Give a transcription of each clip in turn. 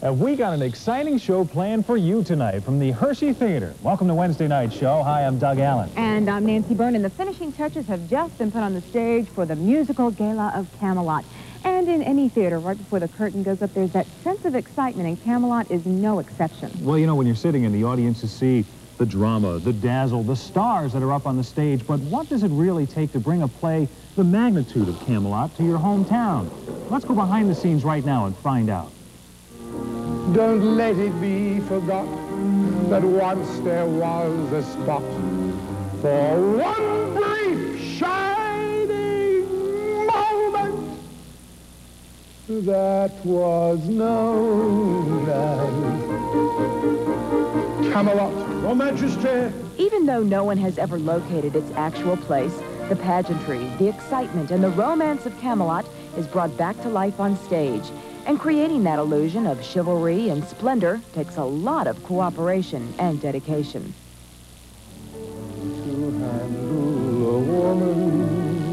We got an exciting show planned for you tonight from the Hershey Theater. Welcome to Wednesday Night Show. Hi, I'm Doug Allen. And I'm Nancy Byrne, and the finishing touches have just been put on the stage for the musical gala of Camelot. And in any theater, right before the curtain goes up, there's that sense of excitement, and Camelot is no exception. Well, you know, when you're sitting in the audience, you see the drama, the dazzle, the stars that are up on the stage, but what does it really take to bring a play the magnitude of Camelot to your hometown? Let's go behind the scenes right now and find out. Don't let it be forgot that once there was a spot for one brief shining moment that was known as Camelot. Your Majesty. Even though no one has ever located its actual place, the pageantry, the excitement, and the romance of Camelot is brought back to life on stage. And creating that illusion of chivalry and splendor takes a lot of cooperation and dedication.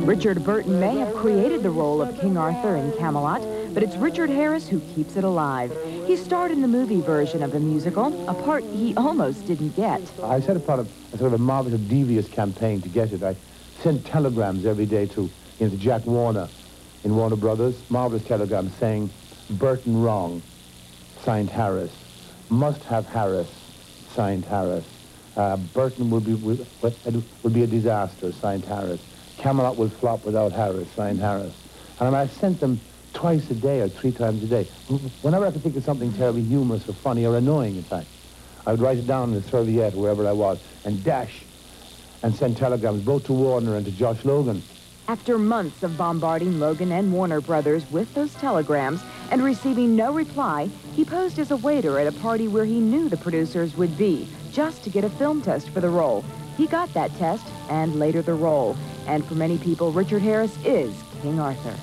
Richard Burton may have created the role of King Arthur in Camelot, but it's Richard Harris who keeps it alive. He starred in the movie version of the musical, a part he almost didn't get. I set part of a sort of a marvelous, devious campaign to get it. I sent telegrams every day to Jack Warner in Warner Brothers, marvelous telegrams saying, Burton wrong, signed Harris. Must have Harris, signed Harris. Burton would be a disaster, signed Harris. Camelot will flop without Harris, signed Harris. And I sent them twice a day or 3 times a day. Whenever I could think of something terribly humorous or funny or annoying, in fact, I would write it down in the serviette or wherever I was and dash and send telegrams both to Warner and to Josh Logan. After months of bombarding Logan and Warner Brothers with those telegrams and receiving no reply, he posed as a waiter at a party where he knew the producers would be, just to get a film test for the role. He got that test, and later the role. And for many people, Richard Harris is King Arthur.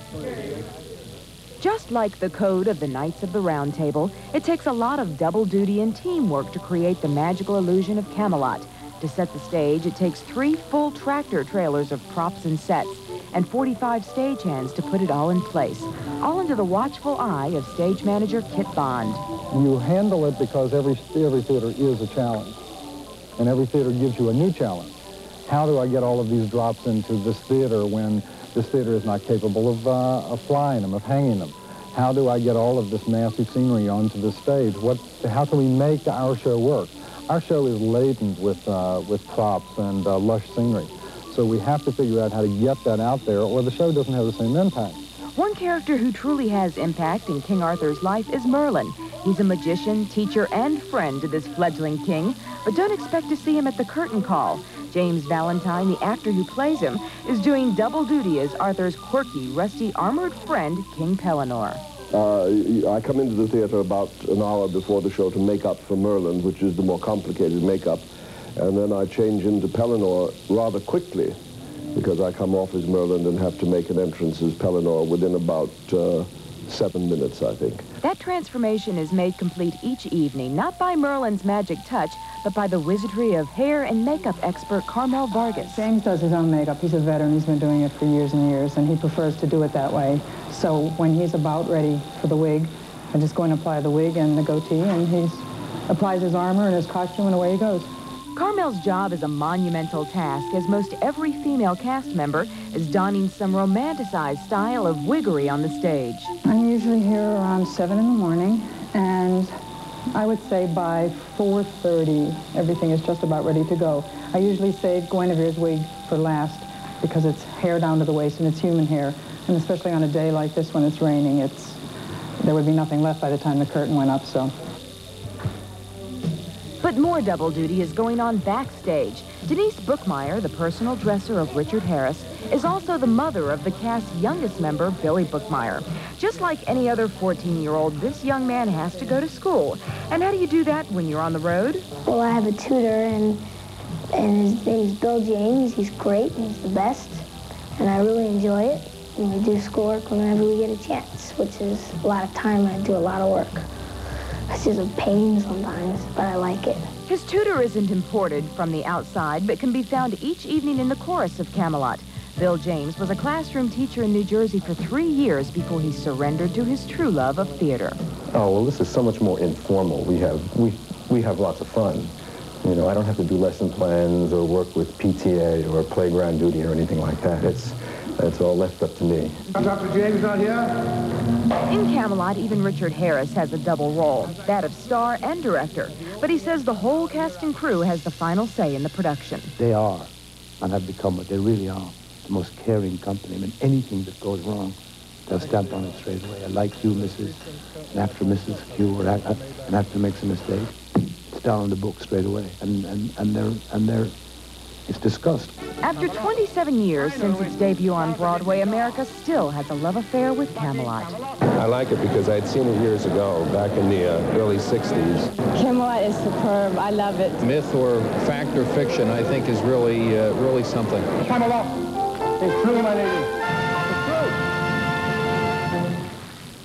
Just like the code of the Knights of the Round Table, it takes a lot of double duty and teamwork to create the magical illusion of Camelot. To set the stage, it takes 3 full tractor trailers of props and sets, and 45 stagehands to put it all in place, all under the watchful eye of stage manager Kit Bond. You handle it because every theater is a challenge, and every theater gives you a new challenge. How do I get all of these drops into this theater when this theater is not capable of flying them, of hanging them? How do I get all of this nasty scenery onto the stage? How can we make our show work? Our show is laden with props and lush scenery. So we have to figure out how to get that out there, or the show doesn't have the same impact. One character who truly has impact in King Arthur's life is Merlin. He's a magician, teacher, and friend to this fledgling king, but don't expect to see him at the curtain call. James Valentine, the actor who plays him, is doing double duty as Arthur's quirky, rusty, armored friend, King Pellinore. I come into the theater about an hour before the show to make up for Merlin, which is the more complicated makeup. And then I change into Pellinore rather quickly, because I come off as Merlin and have to make an entrance as Pellinore within about 7 minutes, I think. That transformation is made complete each evening, not by Merlin's magic touch, but by the wizardry of hair and makeup expert Carmel Vargas. James does his own makeup. He's a veteran. He's been doing it for years and years, and he prefers to do it that way. So when he's about ready for the wig, I just go and apply the wig and the goatee, and he applies his armor and his costume, and away he goes. Carmel's job is a monumental task, as most every female cast member is donning some romanticized style of wiggery on the stage. I'm usually here around 7 in the morning, and I would say by 4:30, everything is just about ready to go. I usually save Guinevere's wig for last because it's hair down to the waist and it's human hair. And especially on a day like this when it's raining, there would be nothing left by the time the curtain went up, so. But more double duty is going on backstage. Denise Bookmeyer, the personal dresser of Richard Harris, is also the mother of the cast's youngest member, Billy Bookmeyer. Just like any other 14-year-old, this young man has to go to school. And how do you do that when you're on the road? Well, I have a tutor, and his name's Bill James. He's great, and he's the best, and I really enjoy it. And we do schoolwork whenever we get a chance, which is a lot of time. I do a lot of work. It's just a pain sometimes, but I like it. His tutor isn't imported from the outside, but can be found each evening in the chorus of Camelot. Bill James was a classroom teacher in New Jersey for 3 years before he surrendered to his true love of theater. Oh, well, this is so much more informal. We have lots of fun. You know, I don't have to do lesson plans or work with PTA or playground duty or anything like that. It's all left up to me. Dr. James not here? In Camelot, even Richard Harris has a double role, that of star and director. But he says the whole cast and crew has the final say in the production. They are, and have become what they really are, the most caring company. I mean, anything that goes wrong, they'll stamp on it straight away. I like you, Mrs. And after Mrs. Q, or and after makes a mistake, it's down in the book straight away. And they're it's discussed. After 27 years since its debut on Broadway, America still has a love affair with Camelot. I like it because I'd seen it years ago, back in the early 60s. Camelot is superb. I love it. Myth or fact or fiction, I think, is really something. Camelot! It's true, my lady.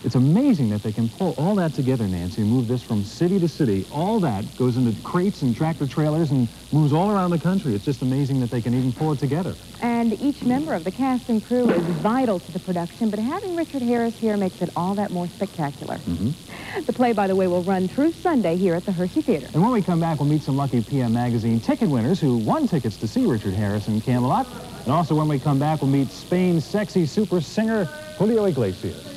It's amazing that they can pull all that together, Nancy, and move this from city to city. All that goes into crates and tractor trailers and moves all around the country. It's just amazing that they can even pull it together. And each member of the cast and crew is vital to the production, but having Richard Harris here makes it all that more spectacular. Mm-hmm. The play, by the way, will run through Sunday here at the Hershey Theater. And when we come back, we'll meet some lucky PM Magazine ticket winners who won tickets to see Richard Harris in Camelot. And also when we come back, we'll meet Spain's sexy super singer, Julio Iglesias.